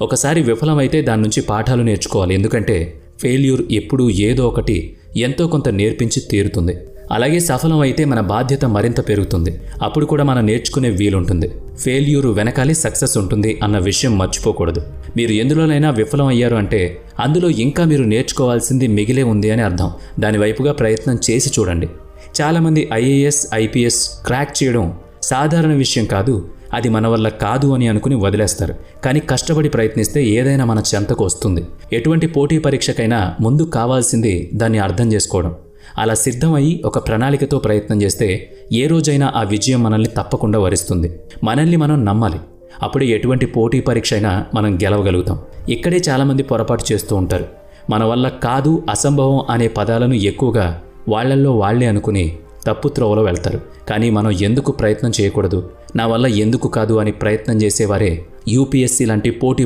ఒకసారి విఫలమైతే దాని నుంచి పాఠాలు నేర్చుకోవాలి. ఎందుకంటే ఫెయిల్యూర్ ఎప్పుడూ ఏదో ఒకటి ఎంతో కొంత నేర్పించి తీరుతుంది. అలాగే సఫలం అయితే మన బాధ్యత మరింత పెరుగుతుంది. అప్పుడు కూడా మనం నేర్చుకునే వీలుంటుంది. ఫెయిల్యూర్ వెనకాలే సక్సెస్ ఉంటుంది అన్న విషయం మర్చిపోకూడదు. మీరు ఎందులోనైనా విఫలం అయ్యారు అంటే అందులో ఇంకా మీరు నేర్చుకోవాల్సింది మిగిలే ఉంది అని అర్థం. దానివైపుగా ప్రయత్నం చేసి చూడండి. చాలామంది ఐఏఎస్, ఐపీఎస్ క్రాక్ చేయడం సాధారణ విషయం కాదు, అది మన వల్ల కాదు అని అనుకుని వదిలేస్తారు. కానీ కష్టపడి ప్రయత్నిస్తే ఏదైనా మన చెంతకు వస్తుంది. ఎటువంటి పోటీ పరీక్షకైనా ముందు కావాల్సింది దాన్ని అర్థం చేసుకోవడం. అలా సిద్ధమయ్యి ఒక ప్రణాళికతో ప్రయత్నం చేస్తే ఏ రోజైనా ఆ విజయం మనల్ని తప్పకుండా వరిస్తుంది. మనల్ని మనం నమ్మాలి. అప్పుడే ఎటువంటి పోటీ పరీక్ష అయినా మనం గెలవగలుగుతాం. ఇక్కడే చాలామంది పొరపాటు చేస్తూ ఉంటారు. మన వల్ల కాదు, అసంభవం అనే పదాలను ఎక్కువగా వాళ్ళల్లో వాళ్లే అనుకుని తప్పు త్రోవలో వెళ్తారు. కానీ మనం ఎందుకు ప్రయత్నం చేయకూడదు, నా వల్ల ఎందుకు కాదు అని ప్రయత్నం చేసేవారే యూపీఎస్సీ లాంటి పోటీ